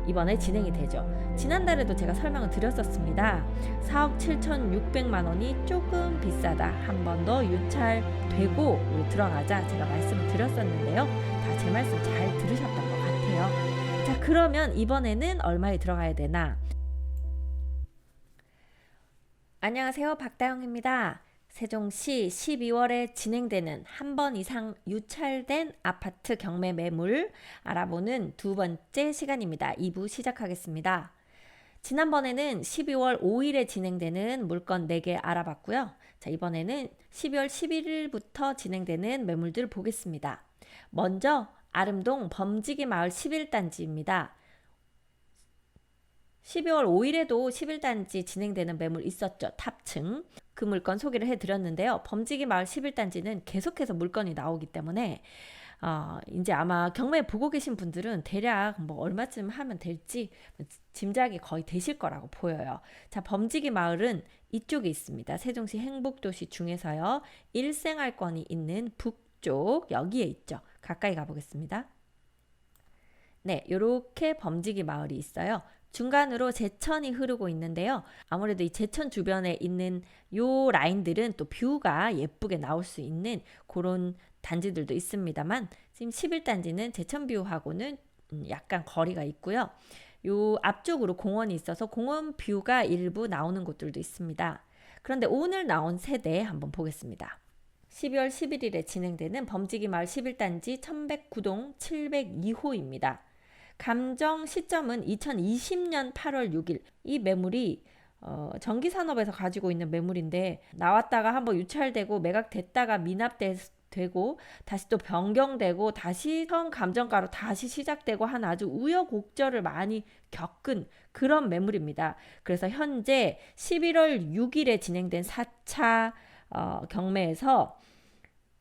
이번에 진행이 되죠. 지난달에도 제가 설명을 드렸었습니다. 4억 7,600만 원이 조금 비싸다. 한 번 더 유찰되고 우리 들어가자 제가 말씀을 드렸었는데요. 다 제 말씀 잘 들으셨던 것 같아요. 자, 그러면 이번에는 얼마에 들어가야 되나? 안녕하세요. 박다영입니다. 세종시 12월에 진행되는 한 번 이상 유찰된 아파트 경매 매물 알아보는 두 번째 시간입니다. 2부 시작하겠습니다. 지난번에는 12월 5일에 진행되는 물건 4개 알아봤고요. 자, 이번에는 12월 11일부터 진행되는 매물들 보겠습니다. 먼저 아름동 범지기 마을 11단지입니다. 12월 5일에도 11단지 진행되는 매물 있었죠. 탑층. 그 물건 소개를 해드렸는데요. 범지기 마을 11단지는 계속해서 물건이 나오기 때문에 이제 아마 경매 보고 계신 분들은 대략 뭐 얼마쯤 하면 될지 짐작이 거의 되실 거라고 보여요. 자, 범지기 마을은 이쪽에 있습니다. 세종시 행복도시 중에서요. 일생활권이 있는 북쪽 여기에 있죠. 가까이 가보겠습니다. 네, 이렇게 범지기 마을이 있어요. 중간으로 제천이 흐르고 있는데요. 아무래도 이 제천 주변에 있는 요 라인들은 또 뷰가 예쁘게 나올 수 있는 그런 단지들도 있습니다만 지금 11단지는 제천 뷰하고는 약간 거리가 있고요. 요 앞쪽으로 공원이 있어서 공원 뷰가 일부 나오는 곳들도 있습니다. 그런데 오늘 나온 세대 한번 보겠습니다. 12월 11일에 진행되는 범지기 마을 11단지 1109동 702호입니다. 감정 시점은 2020년 8월 6일. 이 매물이 전기산업에서 가지고 있는 매물인데 나왔다가 한번 유찰되고 매각됐다가 미납되고 다시 또 변경되고 다시 처음 감정가로 다시 시작되고 한 아주 우여곡절을 많이 겪은 그런 매물입니다. 그래서 현재 11월 6일에 진행된 4차 경매에서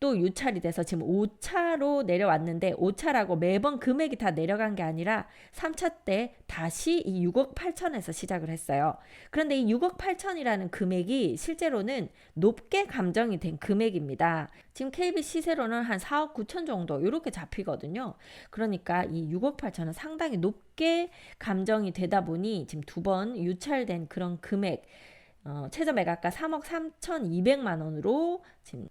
또 유찰이 돼서 지금 5차로 내려왔는데 5차라고 매번 금액이 다 내려간 게 아니라 3차 때 다시 이 6억 8천에서 시작을 했어요. 그런데 이 6억 8천이라는 금액이 실제로는 높게 감정이 된 금액입니다. 지금 KB 시세로는 한 4억 9천 정도 이렇게 잡히거든요. 그러니까 이 6억 8천은 상당히 높게 감정이 되다 보니 지금 두 번 유찰된 그런 금액 최저 매각가 3억 3,200만 원으로 지금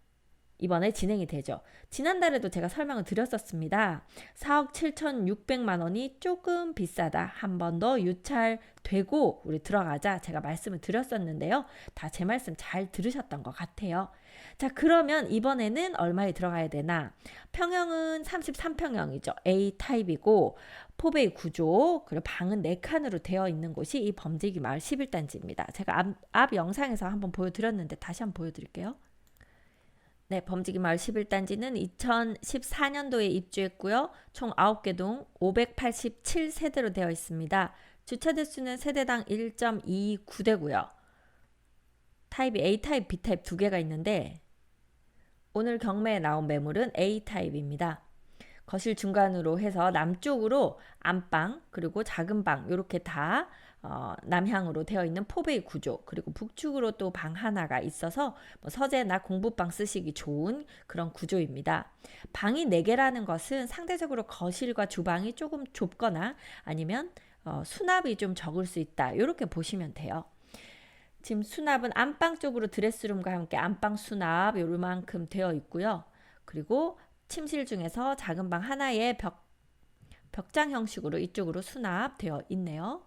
이번에 진행이 되죠. 지난달에도 제가 설명을 드렸었습니다. 4억 7,600만 원이 조금 비싸다. 한 번 더 유찰되고 우리 들어가자 제가 말씀을 드렸었는데요. 다 제 말씀 잘 들으셨던 것 같아요. 자, 그러면 이번에는 얼마에 들어가야 되나? 평형은 33평형이죠. A타입이고 포베이 구조 그리고 방은 4칸으로 되어 있는 곳이 이 범지기 마을 11단지입니다. 제가 앞 영상에서 한번 보여드렸는데 다시 한번 보여드릴게요. 네, 범지기 마을 11단지는 2014년도에 입주했고요. 총 9개 동 587세대로 되어 있습니다. 주차 대수는 세대당 1.29대고요. 타입이 A타입, B타입 두 개가 있는데 오늘 경매에 나온 매물은 A타입입니다. 거실 중간으로 해서 남쪽으로 안방 그리고 작은 방 이렇게 다 남향으로 되어 있는 포베이 구조 그리고 북쪽으로 또 방 하나가 있어서 뭐 서재나 공부방 쓰시기 좋은 그런 구조입니다. 방이 4개라는 것은 상대적으로 거실과 주방이 조금 좁거나 아니면 수납이 좀 적을 수 있다 이렇게 보시면 돼요. 지금 수납은 안방 쪽으로 드레스룸과 함께 안방 수납 요만큼 되어 있고요. 그리고 침실 중에서 작은 방 하나에 벽장 형식으로 이쪽으로 수납되어 있네요.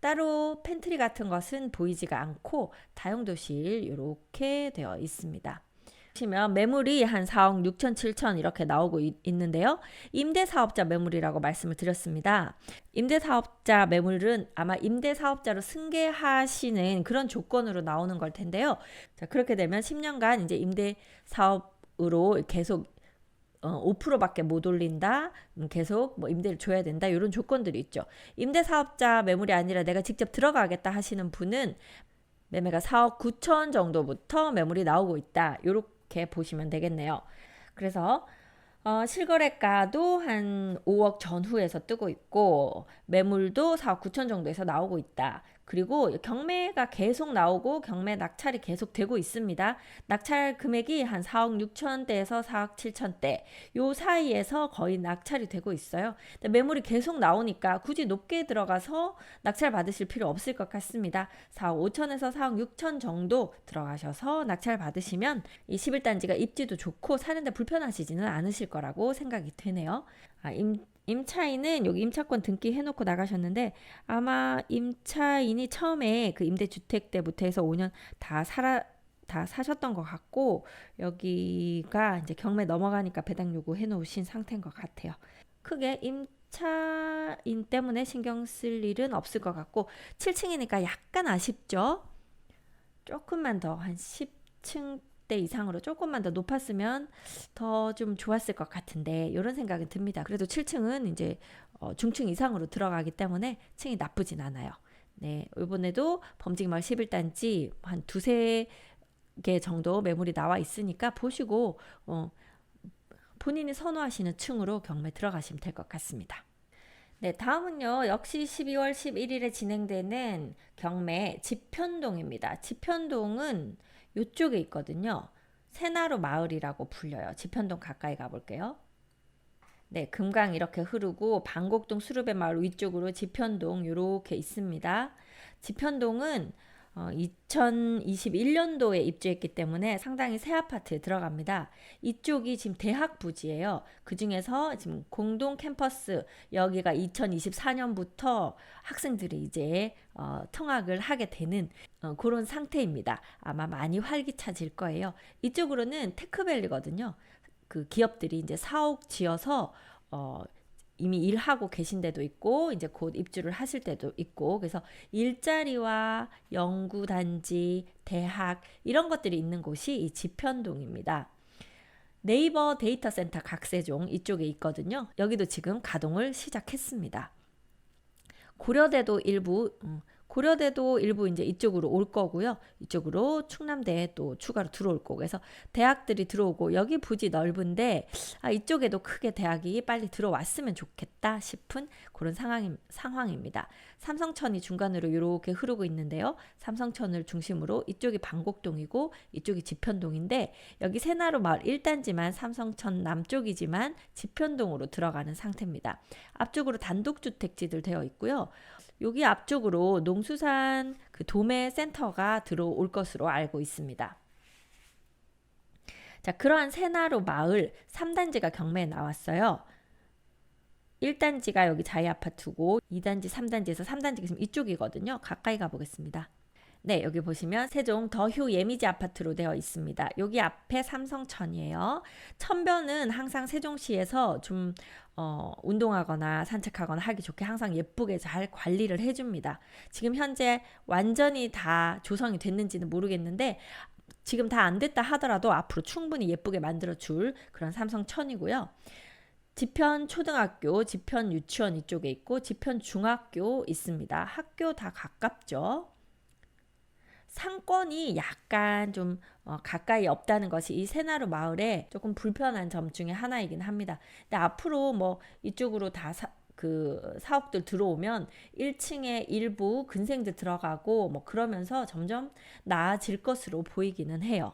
따로 팬트리 같은 것은 보이지가 않고 다용도실 이렇게 되어 있습니다. 보시면 매물이 한 4억 6천 7천 이렇게 나오고 있는데요. 임대사업자 매물이라고 말씀을 드렸습니다. 임대사업자 매물은 아마 임대사업자로 승계하시는 그런 조건으로 나오는 걸 텐데요. 자, 그렇게 되면 10년간 이제 임대사업으로 계속 5%밖에 못 올린다. 계속 뭐 임대를 줘야 된다. 이런 조건들이 있죠. 임대사업자 매물이 아니라 내가 직접 들어가겠다 하시는 분은 매매가 4억 9천 정도부터 매물이 나오고 있다. 이렇게 보시면 되겠네요. 그래서 실거래가도 한 5억 전후에서 뜨고 있고 매물도 4억 9천 정도에서 나오고 있다. 그리고 경매가 계속 나오고 경매 낙찰이 계속 되고 있습니다. 낙찰 금액이 한 4억 6천대에서 4억 7천대 요 사이에서 거의 낙찰이 되고 있어요. 매물이 계속 나오니까 굳이 높게 들어가서 낙찰 받으실 필요 없을 것 같습니다. 4억 5천에서 4억 6천 정도 들어가셔서 낙찰 받으시면 이 11단지가 입지도 좋고 사는데 불편하시지는 않으실 거라고 생각이 되네요. 임차인은 여기 임차권 등기 해놓고 나가셨는데 아마 임차인이 처음에 그 임대주택 때부터 해서 5년 다 사셨던 것 같고 여기가 이제 경매 넘어가니까 배당 요구 해놓으신 상태인 것 같아요. 크게 임차인 때문에 신경 쓸 일은 없을 것 같고 7층이니까 약간 아쉽죠. 조금만 더 한 10층 대 이상으로 조금만 더 높았으면 더 좀 좋았을 것 같은데 이런 생각은 듭니다. 그래도 7층은 이제 중층 이상으로 들어가기 때문에 층이 나쁘진 않아요. 네, 이번에도 범직마을 11단지 한 두세 개 정도 매물이 나와 있으니까 보시고 본인이 선호하시는 층으로 경매 들어가시면 될 것 같습니다. 네, 다음은요. 역시 12월 11일에 진행되는 경매 지편동입니다. 지편동은 이쪽에 있거든요. 새나루 마을이라고 불려요. 지편동 가까이 가볼게요. 네, 금강 이렇게 흐르고 방곡동 수르배 마을 위쪽으로 지편동 이렇게 있습니다. 지편동은 2021년도에 입주했기 때문에 상당히 새 아파트에 들어갑니다. 이쪽이 지금 대학 부지예요. 그 중에서 지금 공동 캠퍼스 여기가 2024년부터 학생들이 이제 통학을 하게 되는 그런 상태입니다. 아마 많이 활기차질 거예요. 이쪽으로는 테크밸리거든요. 그 기업들이 이제 사옥 지어서 이미 일하고 계신 데도 있고 이제 곧 입주를 하실 때도 있고 그래서 일자리와 연구단지, 대학 이런 것들이 있는 곳이 이 지편동입니다. 네이버 데이터 센터 각세종 이쪽에 있거든요. 여기도 지금 가동을 시작했습니다. 고려대도 일부 이제 이쪽으로 올 거고요. 이쪽으로 충남대에 또 추가로 들어올 거고 그래서 대학들이 들어오고 여기 부지 넓은데 이쪽에도 크게 대학이 빨리 들어왔으면 좋겠다 싶은 그런 상황입니다. 삼성천이 중간으로 이렇게 흐르고 있는데요. 삼성천을 중심으로 이쪽이 방곡동이고 이쪽이 지편동인데 여기 새나루 마을 1단지만 삼성천 남쪽이지만 지편동으로 들어가는 상태입니다. 앞쪽으로 단독주택지들 되어 있고요. 여기 앞쪽으로 농수산 그 도매 센터가 들어올 것으로 알고 있습니다. 자, 그러한 새나루 마을 3단지가 경매에 나왔어요. 1단지가 여기 자이아파트고 2단지, 3단지에서 3단지가 지금 이쪽이거든요. 가까이 가보겠습니다. 네, 여기 보시면 세종 더휴 예미지 아파트로 되어 있습니다. 여기 앞에 삼성천이에요. 천변은 항상 세종시에서 좀 운동하거나 산책하거나 하기 좋게 항상 예쁘게 잘 관리를 해줍니다. 지금 현재 완전히 다 조성이 됐는지는 모르겠는데 지금 다 안 됐다 하더라도 앞으로 충분히 예쁘게 만들어줄 그런 삼성천이고요. 지편 초등학교, 지편 유치원 이쪽에 있고 지편 중학교 있습니다. 학교 다 가깝죠. 상권이 약간 좀 가까이 없다는 것이 이 새나루 마을에 조금 불편한 점 중에 하나이긴 합니다. 근데 앞으로 뭐 이쪽으로 다 그 사옥들 들어오면 1층에 일부 근생들 들어가고 뭐 그러면서 점점 나아질 것으로 보이기는 해요.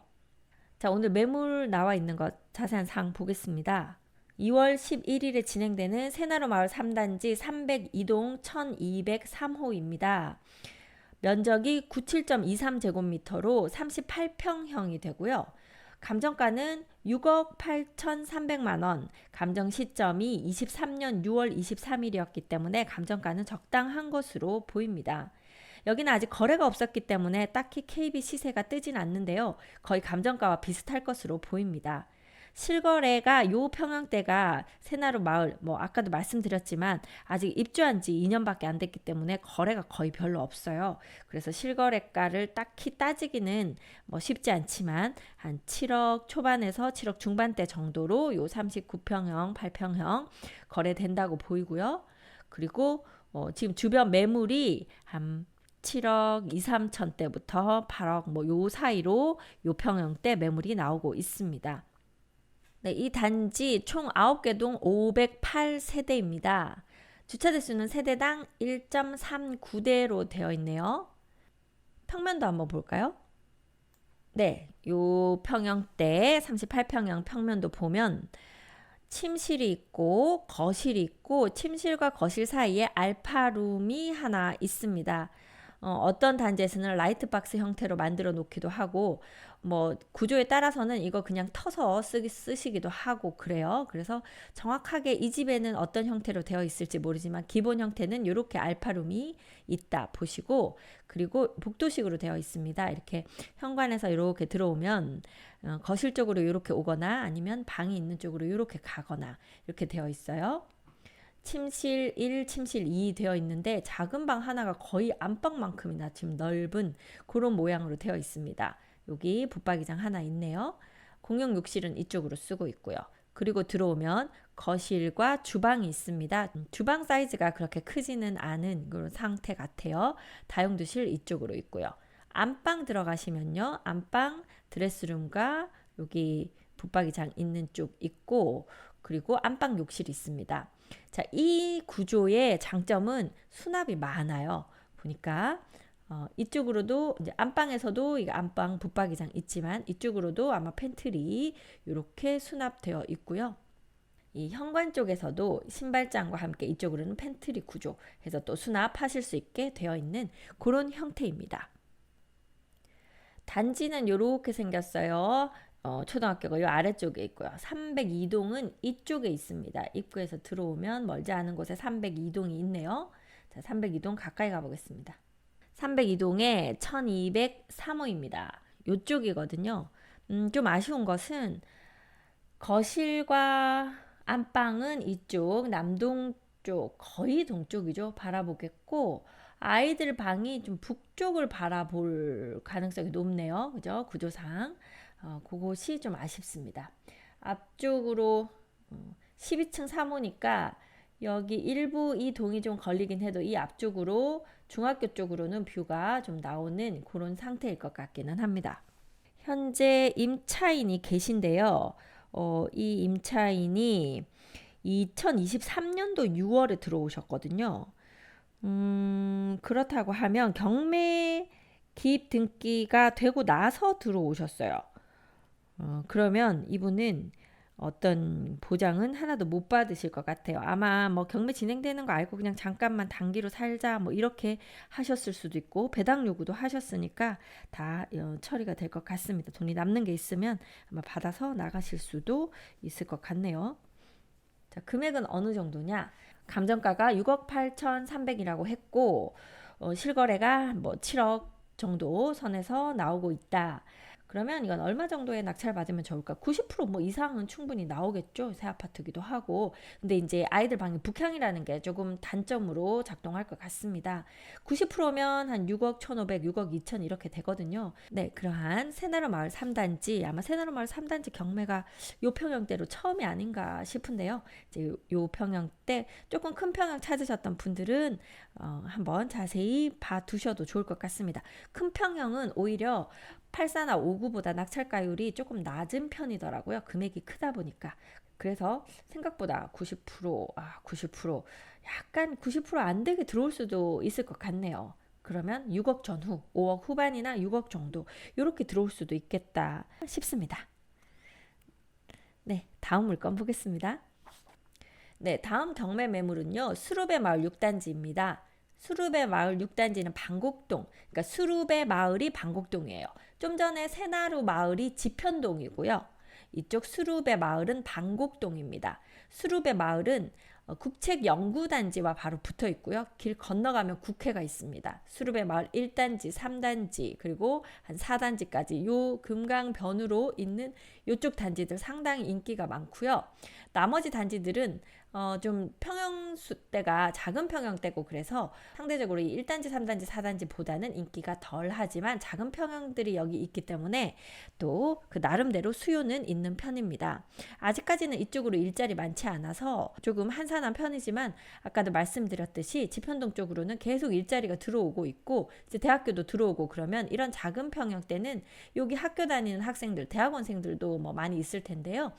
자, 오늘 매물 나와 있는 것 자세한 사항 보겠습니다. 2월 11일에 진행되는 새나루 마을 3단지 302동 1203호입니다. 면적이 97.23제곱미터로 38평형이 되고요. 감정가는 6억 8,300만원, 감정 시점이 23년 6월 23일이었기 때문에 감정가는 적당한 것으로 보입니다. 여기는 아직 거래가 없었기 때문에 딱히 KB 시세가 뜨진 않는데요. 거의 감정가와 비슷할 것으로 보입니다. 실거래가 요 평형대가 새나루 마을 뭐 아까도 말씀드렸지만 아직 입주한 지 2년밖에 안 됐기 때문에 거래가 거의 별로 없어요. 그래서 실거래가를 딱히 따지기는 뭐 쉽지 않지만 한 7억 초반에서 7억 중반대 정도로 요 39평형, 8평형 거래된다고 보이고요. 그리고 지금 주변 매물이 한 7억 2, 3천대부터 8억 뭐 요 사이로 요 평형대 매물이 나오고 있습니다. 네, 이 단지 총 9개 동 508세대입니다. 주차 대수는 세대당 1.39대로 되어 있네요. 평면도 한번 볼까요? 네, 요 평형대 38평형 평면도 보면 침실이 있고 거실이 있고 침실과 거실 사이에 알파룸이 하나 있습니다. 어떤 단지에서는 라이트박스 형태로 만들어 놓기도 하고 뭐 구조에 따라서는 이거 그냥 터서 쓰시기도 하고 그래요. 그래서 정확하게 이 집에는 어떤 형태로 되어 있을지 모르지만 기본 형태는 이렇게 알파룸이 있다 보시고, 그리고 복도식으로 되어 있습니다. 이렇게 현관에서 이렇게 들어오면 거실 쪽으로 이렇게 오거나 아니면 방이 있는 쪽으로 이렇게 가거나 이렇게 되어 있어요. 침실 1, 침실 2 되어 있는데 작은 방 하나가 거의 안방만큼이나 지금 넓은 그런 모양으로 되어 있습니다. 여기 붙박이장 하나 있네요. 공용 욕실은 이쪽으로 쓰고 있고요. 그리고 들어오면 거실과 주방이 있습니다. 주방 사이즈가 그렇게 크지는 않은 그런 상태 같아요. 다용도실 이쪽으로 있고요. 안방 들어가시면요. 안방 드레스룸과 여기 붙박이장 있는 쪽 있고, 그리고 안방 욕실이 있습니다. 자, 이 구조의 장점은 수납이 많아요. 보니까 이쪽으로도 이제 안방에서도 이게 안방 붙박이장 있지만 이쪽으로도 아마 팬트리 이렇게 수납되어 있고요. 이 현관 쪽에서도 신발장과 함께 이쪽으로는 팬트리 구조 해서 또 수납하실 수 있게 되어 있는 그런 형태입니다. 단지는 이렇게 생겼어요. 초등학교가 이 아래쪽에 있고요. 302동은 이쪽에 있습니다. 입구에서 들어오면 멀지 않은 곳에 302동이 있네요. 자, 302동 가까이 가보겠습니다. 302동에 1203호입니다. 이쪽이거든요. 좀 아쉬운 것은 거실과 안방은 이쪽 남동 쪽 거의 동쪽이죠. 바라보겠고, 아이들 방이 좀 북쪽을 바라볼 가능성이 높네요. 그죠? 구조상. 그곳이 좀 아쉽습니다. 앞쪽으로 12층 3호니까 여기 일부 이 동이 좀 걸리긴 해도 이 앞쪽으로 중학교 쪽으로는 뷰가 좀 나오는 그런 상태일 것 같기는 합니다. 현재 임차인이 계신데요. 이 임차인이 2023년도 6월에 들어오셨거든요. 그렇다고 하면 경매 기입 등기가 되고 나서 들어오셨어요. 그러면 이분은 어떤 보장은 하나도 못 받으실 것 같아요. 아마 뭐 경매 진행되는 거 알고 그냥 잠깐만 단기로 살자 뭐 이렇게 하셨을 수도 있고, 배당 요구도 하셨으니까 다 처리가 될 것 같습니다. 돈이 남는 게 있으면 아마 받아서 나가실 수도 있을 것 같네요. 자, 금액은 어느 정도냐? 감정가가 6억 8,300이라고 했고, 실거래가 뭐 7억 정도 선에서 나오고 있다. 그러면 이건 얼마 정도의 낙찰 받으면 좋을까? 90%뭐 이상은 충분히 나오겠죠. 새 아파트기도 하고. 근데 이제 아이들 방이 북향이라는 게 조금 단점으로 작동할 것 같습니다. 90%면 한 6억 1,500, 6억 2천 이렇게 되거든요. 네, 그러한 새나루 마을 3단지, 아마 새나루 마을 3단지 경매가 요 평형대로 처음이 아닌가 싶은데요. 이제 요 평형대 조금 큰 평형 찾으셨던 분들은 한번 자세히 봐두셔도 좋을 것 같습니다. 큰 평형은 오히려 84나 59보다 낙찰가율이 조금 낮은 편이더라고요. 금액이 크다 보니까. 그래서 생각보다 90% 약간 90% 안 되게 들어올 수도 있을 것 같네요. 그러면 6억 전후, 5억 후반이나 6억 정도 이렇게 들어올 수도 있겠다 싶습니다. 네, 다음 물건 보겠습니다. 네, 다음 경매 매물은요. 수룹의 마을 6단지입니다. 수룹의 마을 6단지는 방곡동, 그러니까 수룹의 마을이 방곡동이에요. 좀 전에 새나루 마을이 지편동이고요. 이쪽 수룹의 마을은 방곡동입니다. 수룹의 마을은 국책연구단지와 바로 붙어 있고요. 길 건너가면 국회가 있습니다. 수룹의 마을 1단지, 3단지, 그리고 한 4단지까지 요 금강변으로 있는 요쪽 단지들 상당히 인기가 많고요. 나머지 단지들은 좀 평형수대가 작은 평형대고 그래서 상대적으로 이 1단지, 3단지, 4단지보다는 인기가 덜 하지만 작은 평형들이 여기 있기 때문에 또 그 나름대로 수요는 있는 편입니다. 아직까지는 이쪽으로 일자리 많지 않아서 조금 한산한 편이지만 아까도 말씀드렸듯이 지편동 쪽으로는 계속 일자리가 들어오고 있고 이제 대학교도 들어오고 그러면 이런 작은 평형대는 여기 학교 다니는 학생들, 대학원생들도 뭐 많이 있을 텐데요.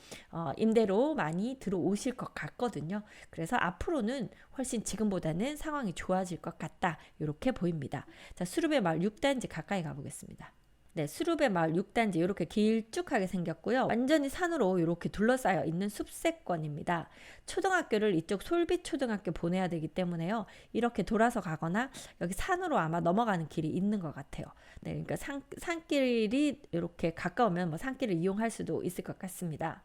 임대로 많이 들어오실 것 같거든요. 있거든요. 그래서 앞으로는 훨씬 지금보다는 상황이 좋아질 것 같다. 이렇게 보입니다. 자, 수룹의 마을 6단지 가까이 가보겠습니다. 네, 수룹의 마을 6단지 이렇게 길쭉하게 생겼고요. 완전히 산으로 이렇게 둘러싸여 있는 숲세권입니다. 초등학교를 이쪽 솔빛초등학교 보내야 되기 때문에요. 이렇게 돌아서 가거나 여기 산으로 아마 넘어가는 길이 있는 것 같아요. 네, 그러니까 산길이 이렇게 가까우면 뭐 산길을 이용할 수도 있을 것 같습니다.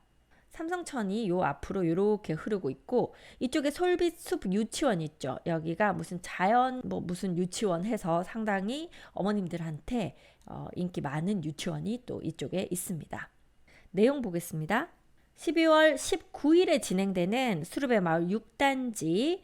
삼성천이 요 앞으로 이렇게 흐르고 있고 이쪽에 솔빛숲 유치원 있죠. 여기가 무슨 자연 뭐 무슨 유치원 해서 상당히 어머님들한테 인기 많은 유치원이 또 이쪽에 있습니다. 내용 보겠습니다. 12월 19일에 진행되는 수룹의 마을 6단지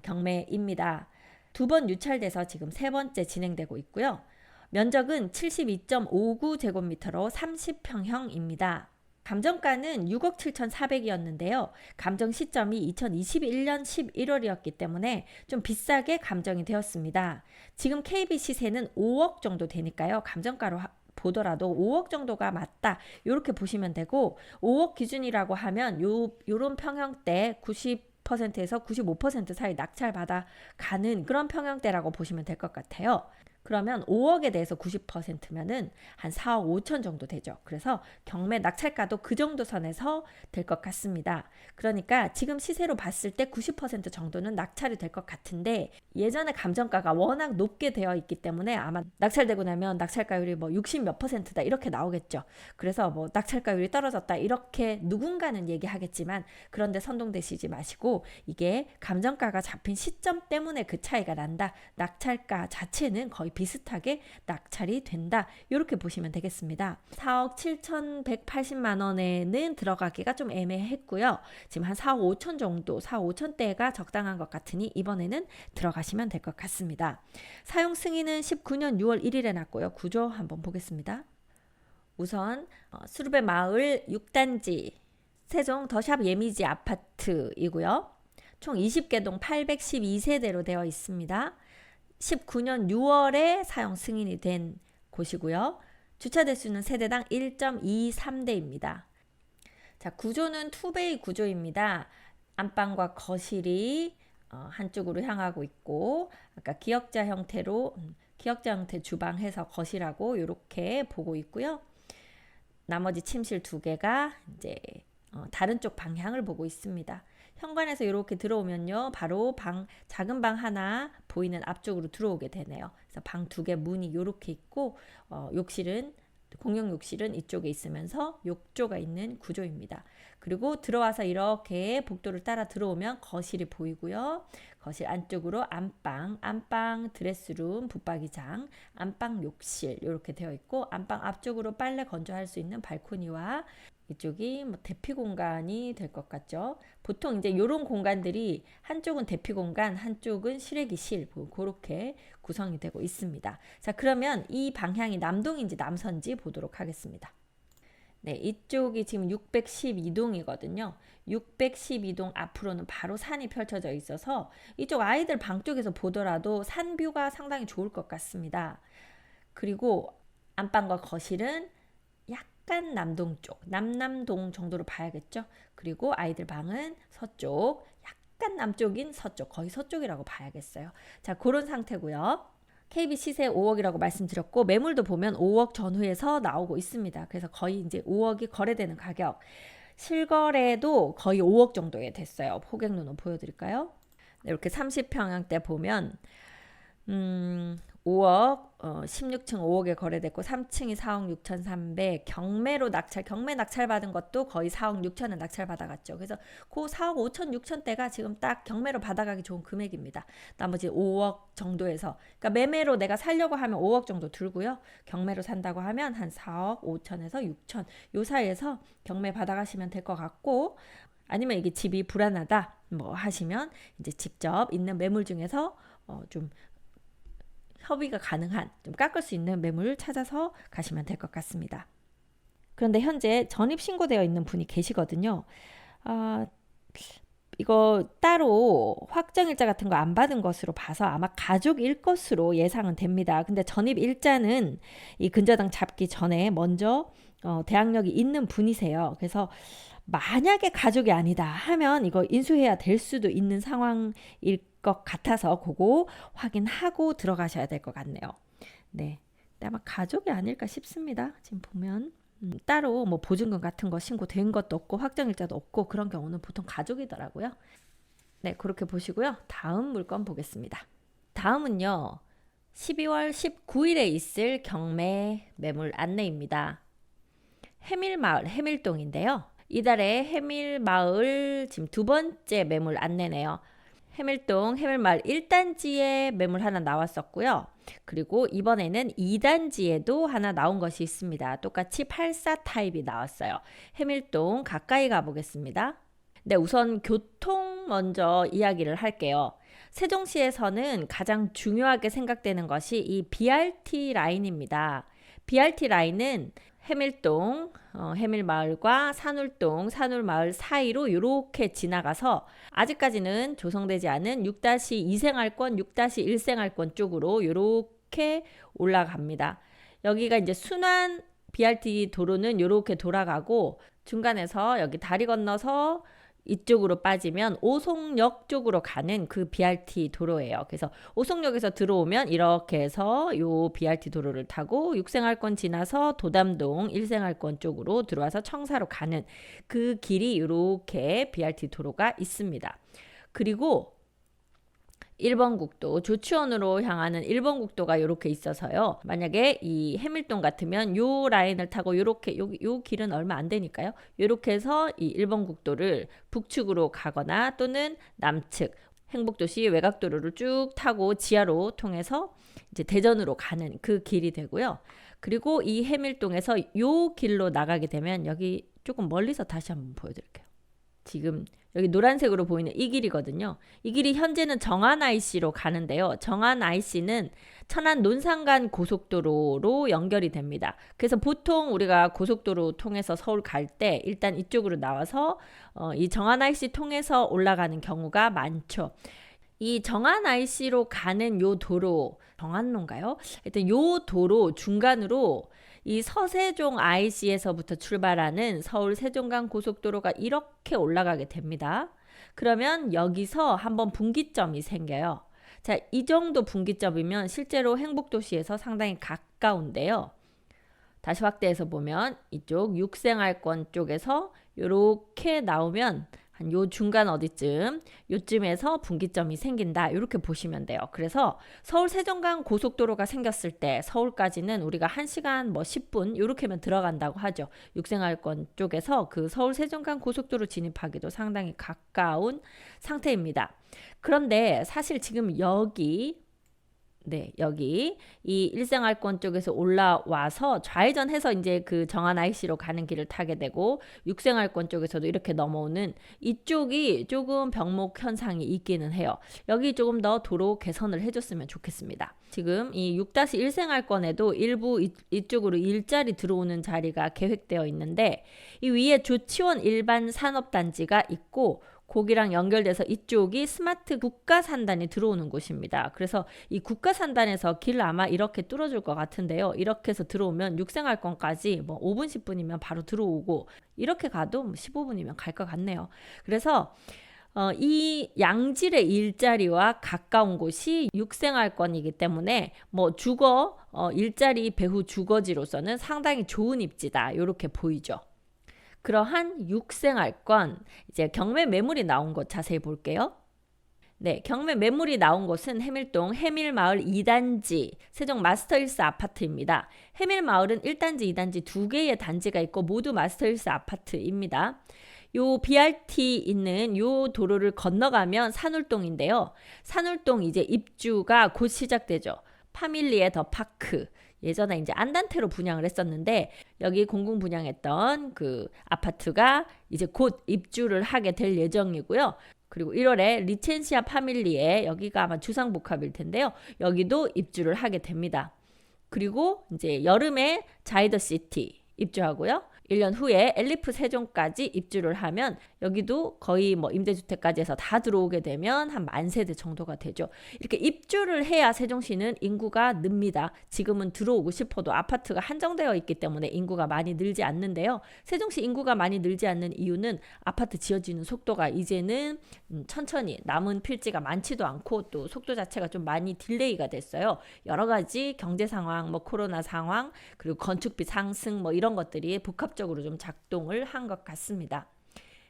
경매입니다. 2번 유찰돼서 지금 3번째 진행되고 있고요. 면적은 72.59제곱미터로 30평형입니다. 감정가는 6억 7,400이었는데요. 감정 시점이 2021년 11월이었기 때문에 좀 비싸게 감정이 되었습니다. 지금 KB 시세는 5억 정도 되니까요. 감정가로 보더라도 5억 정도가 맞다. 이렇게 보시면 되고 5억 기준이라고 하면 요런 평형대 90%에서 95% 사이 낙찰받아 가는 그런 평형대라고 보시면 될 것 같아요. 그러면 5억에 대해서 90%면은 한 4억 5천 정도 되죠. 그래서 경매 낙찰가도 그 정도 선에서 될 것 같습니다. 그러니까 지금 시세로 봤을 때 90% 정도는 낙찰이 될 것 같은데 예전에 감정가가 워낙 높게 되어 있기 때문에 아마 낙찰되고 나면 낙찰가율이 뭐 60 몇 %다 이렇게 나오겠죠. 그래서 뭐 낙찰가율이 떨어졌다 이렇게 누군가는 얘기하겠지만 그런데 선동되시지 마시고 이게 감정가가 잡힌 시점 때문에 그 차이가 난다. 낙찰가 자체는 거의 비슷하게 낙찰이 된다. 이렇게 보시면 되겠습니다. 4억 7,180만 원에는 들어가기가 좀 애매했고요. 지금 한 4억 5천 정도, 4억 5천대가 적당한 것 같으니 이번에는 들어가시면 될 것 같습니다. 사용 승인은 19년 6월 1일에 났고요. 구조 한번 보겠습니다. 우선 수룹의 마을 6단지 세종 더샵 예미지 아파트이고요. 총 20개 동 812세대로 되어 있습니다. 19년 6월에 사용 승인이 된 곳이고요. 주차 대수는 세대당 1.23대입니다. 자, 구조는 투베이 구조입니다. 안방과 거실이 한쪽으로 향하고 있고 아까 기역자 형태 주방 해서 거실하고 이렇게 보고 있고요. 나머지 침실 2개가 이제 다른 쪽 방향을 보고 있습니다. 현관에서 이렇게 들어오면요. 바로 작은 방 하나 보이는 앞쪽으로 들어오게 되네요. 그래서 방 2개 문이 이렇게 있고 공용 욕실은 이쪽에 있으면서 욕조가 있는 구조입니다. 그리고 들어와서 이렇게 복도를 따라 들어오면 거실이 보이고요. 거실 안쪽으로 안방 드레스룸, 붙박이장, 안방 욕실 이렇게 되어 있고 안방 앞쪽으로 빨래 건조할 수 있는 발코니와 이쪽이 뭐 대피 공간이 될 것 같죠. 보통 이제 이런 공간들이 한쪽은 대피 공간, 한쪽은 실외기실 그렇게 구성이 되고 있습니다. 자, 그러면 이 방향이 남동인지 남서인지 보도록 하겠습니다. 네, 이쪽이 지금 612동이거든요. 612동 앞으로는 바로 산이 펼쳐져 있어서 이쪽 아이들 방 쪽에서 보더라도 산뷰가 상당히 좋을 것 같습니다. 그리고 안방과 거실은 약간 남동 쪽, 남남동 정도로 봐야겠죠. 그리고 아이들 방은 서쪽, 약간 남쪽인 서쪽, 거의 서쪽이라고 봐야겠어요. 자, 그런 상태고요. KB 시세 5억이라고 말씀드렸고 매물도 보면 5억 전후에서 나오고 있습니다. 그래서 거의 이제 5억이 거래되는 가격. 실거래도 거의 5억 정도에 됐어요. 호객론을 보여드릴까요? 이렇게 30평형대 보면 5억, 16층 5억에 거래됐고 3층이 4억 6,300 경매 낙찰 받은 것도 거의 4억 6천에 낙찰 받아갔죠. 그래서 그 4억 5천 6천대가 지금 딱 경매로 받아가기 좋은 금액입니다. 나머지 5억 정도에서 그러니까 매매로 내가 살려고 하면 5억 정도 들고요. 경매로 산다고 하면 한 4억 5천에서 6천 요 사이에서 경매 받아가시면 될 것 같고 아니면 이게 집이 불안하다 뭐 하시면 이제 직접 있는 매물 중에서 좀 협의가 가능한 좀 깎을 수 있는 매물을 찾아서 가시면 될 것 같습니다. 그런데 현재 전입 신고되어 있는 분이 계시거든요. 이거 따로 확정일자 같은 거 안 받은 것으로 봐서 아마 가족일 것으로 예상은 됩니다. 근데 전입일자는 이 근저당 잡기 전에 먼저 대항력이 있는 분이세요. 그래서 만약에 가족이 아니다 하면 이거 인수해야 될 수도 있는 상황일 것 같아서 그거 확인하고 들어가셔야 될 것 같네요. 네, 아마 가족이 아닐까 싶습니다. 지금 보면 따로 뭐 보증금 같은 거 신고된 것도 없고 확정일자도 없고 그런 경우는 보통 가족이더라고요. 네, 그렇게 보시고요. 다음 물건 보겠습니다. 다음은요. 12월 19일에 있을 경매 매물 안내입니다. 해밀마을, 해밀동인데요. 이달에 해밀마을 지금 두 번째 매물 안내네요. 해밀동, 해밀마을 1단지에 매물 하나 나왔었고요. 그리고 이번에는 2단지에도 하나 나온 것이 있습니다. 똑같이 84 타입이 나왔어요. 해밀동 가까이 가보겠습니다. 네, 우선 교통 먼저 이야기를 할게요. 세종시에서는 가장 중요하게 생각되는 것이 이 BRT 라인입니다. BRT 라인은 해밀동, 해밀마을과 산울동, 산울마을 사이로 이렇게 지나가서 아직까지는 조성되지 않은 6-2생활권, 6-1생활권 쪽으로 이렇게 올라갑니다. 여기가 이제 순환 BRT 도로는 이렇게 돌아가고 중간에서 여기 다리 건너서 이쪽으로 빠지면 오송역 쪽으로 가는 그 BRT 도로예요. 그래서 오송역에서 들어오면 이렇게 해서 요 BRT 도로를 타고 6생활권 지나서 도담동 1생활권 쪽으로 들어와서 청사로 가는 그 길이 이렇게 BRT 도로가 있습니다. 그리고 1번 국도, 조치원으로 향하는 1번 국도가 이렇게 있어서요. 만약에 이 해밀동 같으면 요 라인을 타고 요렇게 요 길은 얼마 안 되니까요. 요렇게 해서 이 1번 국도를 북측으로 가거나 또는 남측 행복도시 외곽도로를 쭉 타고 지하로 통해서 이제 대전으로 가는 그 길이 되고요. 그리고 이 해밀동에서 요 길로 나가게 되면 여기 조금 멀리서 다시 한번 보여드릴게요. 지금 여기 노란색으로 보이는 이 길이거든요. 이 길이 현재는 정안 IC로 가는데요. 정안 IC는 천안 논산간 고속도로로 연결이 됩니다. 그래서 보통 우리가 고속도로 통해서 서울 갈 때 일단 이쪽으로 나와서 이 정안 IC 통해서 올라가는 경우가 많죠. 이 정안 IC로 가는 요 도로, 정안로인가요? 하여튼 요 도로 중간으로 이 서세종 IC에서부터 출발하는 서울 세종간 고속도로가 이렇게 올라가게 됩니다. 그러면 여기서 한번 분기점이 생겨요. 자, 이 정도 분기점이면 실제로 행복도시에서 상당히 가까운데요. 다시 확대해서 보면 이쪽 6생활권 쪽에서 이렇게 나오면 한 요 중간 어디쯤 요쯤에서 분기점이 생긴다 이렇게 보시면 돼요. 그래서 서울 세종간 고속도로가 생겼을 때 서울까지는 우리가 1시간 뭐 10분 이렇게면 들어간다고 하죠. 6생활권 쪽에서 그 서울 세종간 고속도로 진입하기도 상당히 가까운 상태입니다. 그런데 사실 지금 여기 여기 이 1생활권 쪽에서 올라와서 좌회전해서 이제 그 정안 IC로 가는 길을 타게 되고 6생활권 쪽에서도 이렇게 넘어오는 이쪽이 조금 병목 현상이 있기는 해요. 여기 조금 더 도로 개선을 해줬으면 좋겠습니다. 지금 이 6-1생활권에도 일부 이쪽으로 일자리 들어오는 자리가 계획되어 있는데 이 위에 조치원 일반 산업단지가 있고 거기랑 연결돼서 이쪽이 스마트 국가산단이 들어오는 곳입니다. 그래서 이 국가산단에서 길 아마 이렇게 뚫어줄 것 같은데요. 이렇게 해서 들어오면 6생활권까지 뭐 5분 10분이면 바로 들어오고 이렇게 가도 15분이면 갈 것 같네요. 그래서 이 양질의 일자리와 가까운 곳이 6생활권이기 때문에 뭐 주거 일자리 배후 주거지로서는 상당히 좋은 입지다 이렇게 보이죠. 그러한 6생활권 이제 경매 매물이 나온 것 자세히 볼게요. 네, 경매 매물이 나온 곳은 해밀동 해밀마을 2단지 세종 마스터힐스 아파트입니다. 해밀마을은 1단지, 2단지 두 개의 단지가 있고 모두 마스터힐스 아파트입니다. 요 BRT 있는 요 도로를 건너가면 산울동인데요. 산울동 이제 입주가 곧 시작되죠. 파밀리에 더 파크. 예전에 이제 안단테로 분양을 했었는데 여기 공공 분양했던 그 아파트가 이제 곧 입주를 하게 될 예정이고요. 그리고 1월에 리첸시아 파밀리에 여기가 아마 주상복합일 텐데요. 여기도 입주를 하게 됩니다. 그리고 이제 여름에 자이더시티 입주하고요. 1년 후에 엘리프 세종까지 입주를 하면 여기도 거의 뭐 임대주택까지 해서 다 들어오게 되면 한 10,000세대 정도가 되죠. 이렇게 입주를 해야 세종시는 인구가 늡니다. 지금은 들어오고 싶어도 아파트가 한정되어 있기 때문에 인구가 많이 늘지 않는데요. 세종시 인구가 많이 늘지 않는 이유는 아파트 지어지는 속도가 이제는 천천히, 남은 필지가 많지도 않고 또 속도 자체가 좀 많이 딜레이가 됐어요. 여러 가지 경제 상황, 뭐 코로나 상황, 그리고 건축비 상승 뭐 이런 것들이 복합적으로 좀 작동을 한 것 같습니다.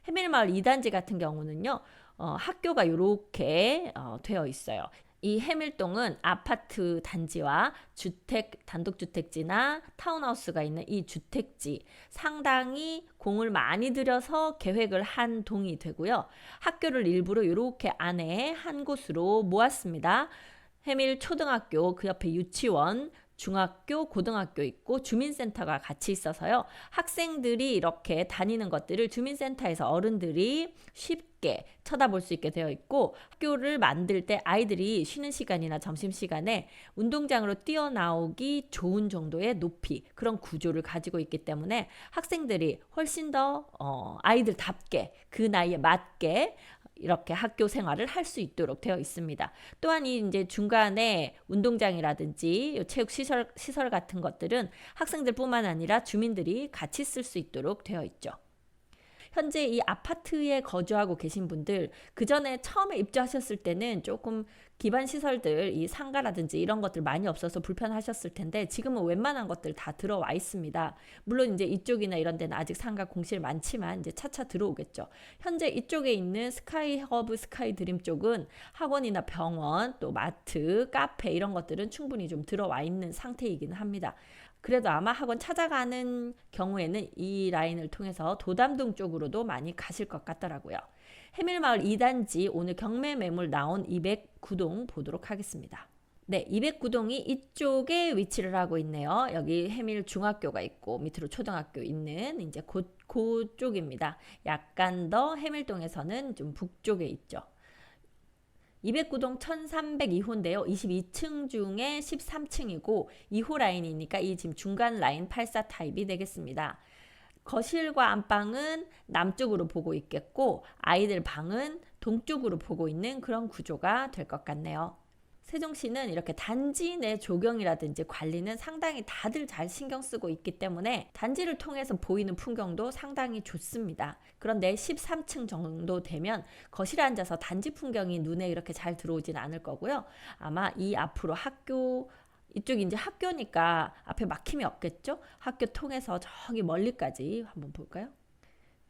해밀마을 2단지 같은 경우는요, 학교가 이렇게 되어 있어요. 이 해밀동은 아파트 단지와 주택, 단독주택지나 타운하우스가 있는 이 주택지, 상당히 공을 많이 들여서 계획을 한 동이 되고요. 학교를 일부러 이렇게 안에 한 곳으로 모았습니다. 해밀 초등학교, 그 옆에 유치원, 중학교, 고등학교 있고 주민센터가 같이 있어서요. 학생들이 이렇게 다니는 것들을 주민센터에서 어른들이 쉽게 쳐다볼 수 있게 되어 있고, 학교를 만들 때 아이들이 쉬는 시간이나 점심시간에 운동장으로 뛰어나오기 좋은 정도의 높이, 그런 구조를 가지고 있기 때문에 학생들이 훨씬 더 아이들답게 그 나이에 맞게 이렇게 학교 생활을 할 수 있도록 되어 있습니다. 또한 이제 중간에 운동장이라든지 체육 시설 같은 것들은 학생들뿐만 아니라 주민들이 같이 쓸 수 있도록 되어 있죠. 현재 이 아파트에 거주하고 계신 분들, 그 전에 처음에 입주하셨을 때는 조금 기반 시설들, 이 상가라든지 이런 것들 많이 없어서 불편하셨을 텐데 지금은 웬만한 것들 다 들어와 있습니다. 물론 이제 이쪽이나 이런 데는 아직 상가 공실 많지만 이제 차차 들어오겠죠. 현재 이쪽에 있는 스카이허브, 스카이드림 쪽은 학원이나 병원, 또 마트, 카페 이런 것들은 충분히 좀 들어와 있는 상태이긴 합니다. 그래도 아마 학원 찾아가는 경우에는 이 라인을 통해서 도담동 쪽으로도 많이 가실 것 같더라고요. 해밀마을 2단지 오늘 경매 매물 나온 209동 보도록 하겠습니다. 네, 209동이 이쪽에 위치를 하고 있네요. 여기 해밀 중학교가 있고 밑으로 초등학교 있는 이제 그쪽입니다. 약간 더 해밀동에서는 좀 북쪽에 있죠. 209동 1302호인데요. 22층 중에 13층이고 2호 라인이니까 이 지금 중간 라인 84 타입이 되겠습니다. 거실과 안방은 남쪽으로 보고 있겠고 아이들 방은 동쪽으로 보고 있는 그런 구조가 될 것 같네요. 세종시는 이렇게 단지 내 조경이라든지 관리는 상당히 다들 잘 신경 쓰고 있기 때문에 단지를 통해서 보이는 풍경도 상당히 좋습니다. 그런데 13층 정도 되면 거실에 앉아서 단지 풍경이 눈에 이렇게 잘 들어오진 않을 거고요. 아마 이 앞으로 학교, 이쪽이 이제 학교니까 앞에 막힘이 없겠죠? 학교 통해서 저기 멀리까지 한번 볼까요?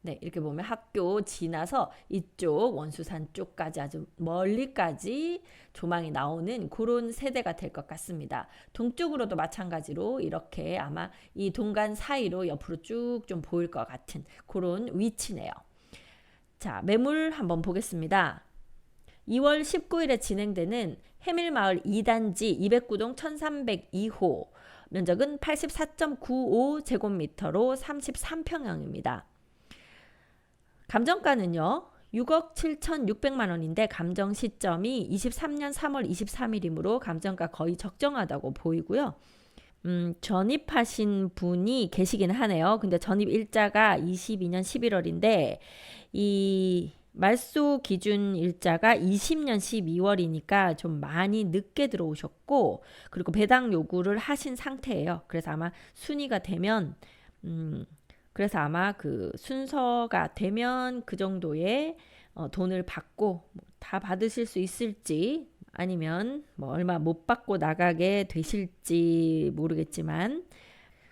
네, 이렇게 보면 학교 지나서 이쪽 원수산 쪽까지 아주 멀리까지 조망이 나오는 그런 세대가 될 것 같습니다. 동쪽으로도 마찬가지로 이렇게 아마 이 동간 사이로 옆으로 쭉 좀 보일 것 같은 그런 위치네요. 자, 매물 한번 보겠습니다. 2월 19일에 진행되는 해밀마을 2단지 209동 1302호, 면적은 84.95제곱미터로 33평형입니다. 감정가는요 6억 7,600만 원인데 감정 시점이 23년 3월 23일이므로 감정가 거의 적정하다고 보이고요. 전입하신 분이 계시긴 하네요. 근데 전입 일자가 22년 11월인데 이 말소 기준 일자가 20년 12월이니까 좀 많이 늦게 들어오셨고, 그리고 배당 요구를 하신 상태예요. 그래서 아마 순위가 되면 그래서 아마 그 순서가 되면 그 정도의 돈을 받고 다 받으실 수 있을지 아니면 뭐 얼마 못 받고 나가게 되실지 모르겠지만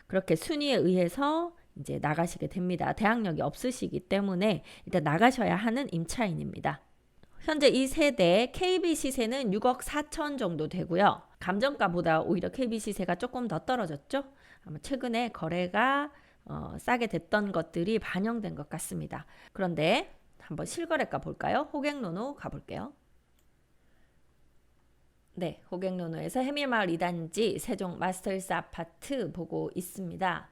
그렇게 순위에 의해서 이제 나가시게 됩니다. 대항력이 없으시기 때문에 일단 나가셔야 하는 임차인입니다. 현재 이 세대 KB 시세는 6억 4천 정도 되고요. 감정가보다 오히려 KB 시세가 조금 더 떨어졌죠. 아마 최근에 거래가 싸게 됐던 것들이 반영된 것 같습니다. 그런데 한번 실거래가 볼까요? 호갱노노 가볼게요. 네, 호갱노노에서 해밀마을 2단지 세종 마스터힐스 아파트 보고 있습니다.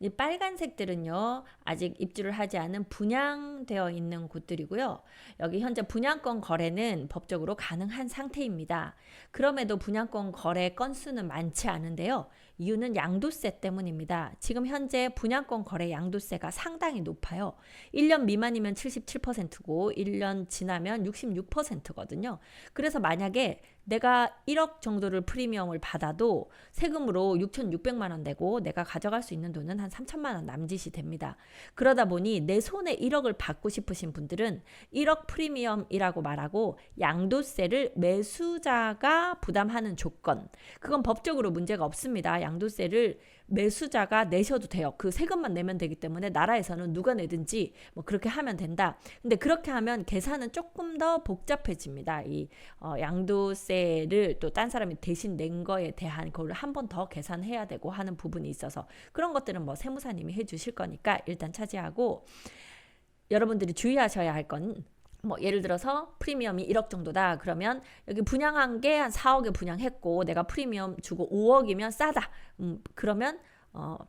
이 빨간색들은요 아직 입주를 하지 않은 분양되어 있는 곳들이고요. 여기 현재 분양권 거래는 법적으로 가능한 상태입니다. 그럼에도 분양권 거래 건수는 많지 않은데요. 이유는 양도세 때문입니다. 지금 현재 분양권 거래 양도세가 상당히 높아요. 1년 미만이면 77%고 1년 지나면 66%거든요. 그래서 만약에 내가 1억 정도를 프리미엄을 받아도 세금으로 6,600만 원 내고 내가 가져갈 수 있는 돈은 한 3천만 원 남짓이 됩니다. 그러다 보니 내 손에 1억을 받고 싶으신 분들은 1억 프리미엄이라고 말하고 양도세를 매수자가 부담하는 조건, 그건 법적으로 문제가 없습니다. 양도세를 매수자가 내셔도 돼요. 그 세금만 내면 되기 때문에 나라에서는 누가 내든지 뭐 그렇게 하면 된다. 근데 그렇게 하면 계산은 조금 더 복잡해집니다. 이 양도세를 또 딴 사람이 대신 낸 거에 대한 그걸 한 번 더 계산해야 되고 하는 부분이 있어서 그런 것들은 뭐 세무사님이 해주실 거니까 일단 차지하고, 여러분들이 주의하셔야 할 건 뭐 예를 들어서 프리미엄이 1억 정도다. 그러면 여기 분양한 게 한 4억에 분양했고 내가 프리미엄 주고 5억이면 싸다. 그러면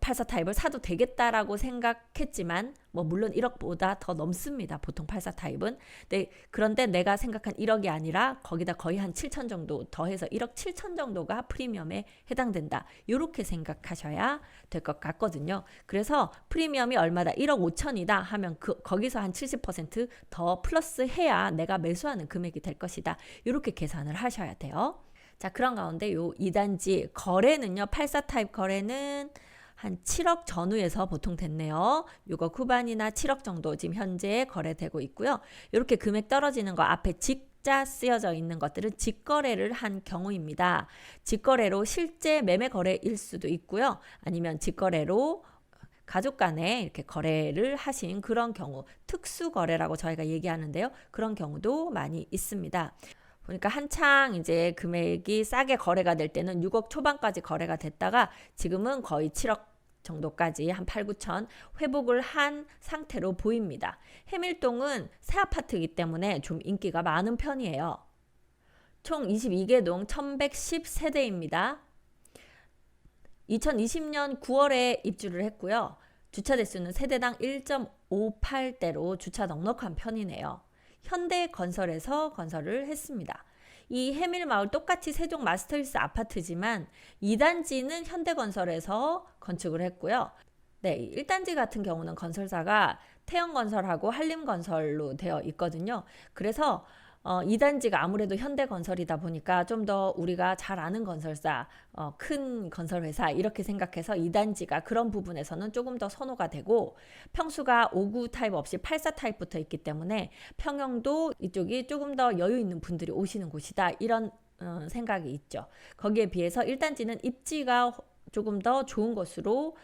84 타입을 사도 되겠다라고 생각했지만 뭐 물론 1억보다 더 넘습니다. 보통 84 타입은. 네, 그런데 내가 생각한 1억이 아니라 거기다 거의 한 7천 정도 더해서 1억 7천 정도가 프리미엄에 해당된다. 이렇게 생각하셔야 될 것 같거든요. 그래서 프리미엄이 얼마다 1억 5천이다 하면 거기서 한 70% 더 플러스 해야 내가 매수하는 금액이 될 것이다. 이렇게 계산을 하셔야 돼요. 자, 그런 가운데 요 2단지 거래는요. 84 타입 거래는 한 7억 전후에서 보통 됐네요. 6억 후반이나 7억 정도 지금 현재 거래되고 있고요. 이렇게 금액 떨어지는 거 앞에 직자 쓰여져 있는 것들은 직거래를 한 경우입니다. 직거래로 실제 매매 거래일 수도 있고요. 아니면 직거래로 가족 간에 이렇게 거래를 하신 그런 경우, 특수 거래라고 저희가 얘기하는데요. 그런 경우도 많이 있습니다. 그러니까 한창 이제 금액이 싸게 거래가 될 때는 6억 초반까지 거래가 됐다가 지금은 거의 7억 정도까지 한 8, 9천 회복을 한 상태로 보입니다. 해밀동은 새 아파트이기 때문에 좀 인기가 많은 편이에요. 총 22개 동 1110세대입니다. 2020년 9월에 입주를 했고요. 주차 대수는 세대당 1.58대로 주차 넉넉한 편이네요. 현대건설에서 건설을 했습니다. 이 해밀마을 똑같이 세종 마스터힐스 아파트지만 2단지는 현대건설에서 건축을 했고요. 네, 1단지 같은 경우는 건설사가 태영건설하고 한림건설로 되어 있거든요. 그래서 2단지가 아무래도 현대건설이다 보니까 좀 더 우리가 잘 아는 건설사, 큰 건설회사 이렇게 생각해서 2단지가 그런 부분에서는 조금 더 선호가 되고, 평수가 59 타입 없이 84 타입부터 있기 때문에 평형도 이쪽이 조금 더 여유 있는 분들이 오시는 곳이다. 이런 생각이 있죠. 거기에 비해서 1단지는 입지가 조금 더 좋은 것으로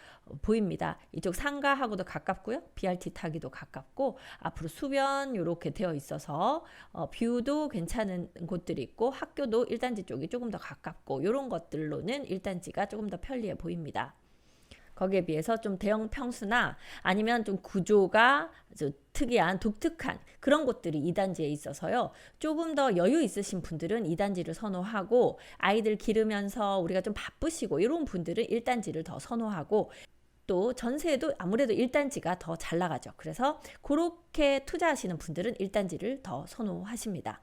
보입니다. 이쪽 상가하고도 가깝고요. BRT 타기도 가깝고 앞으로 수변 이렇게 되어 있어서 뷰도 괜찮은 곳들이 있고 학교도 1단지 쪽이 조금 더 가깝고 이런 것들로는 1단지가 조금 더 편리해 보입니다. 거기에 비해서 좀 대형 평수나 아니면 좀 구조가 아주 특이한 독특한 그런 곳들이 2단지에 있어서요. 조금 더 여유 있으신 분들은 2단지를 선호하고, 아이들 기르면서 우리가 좀 바쁘시고 이런 분들은 1단지를 더 선호하고, 또 전세도 아무래도 1단지가 더 잘 나가죠. 그래서 그렇게 투자하시는 분들은 1단지를 더 선호하십니다.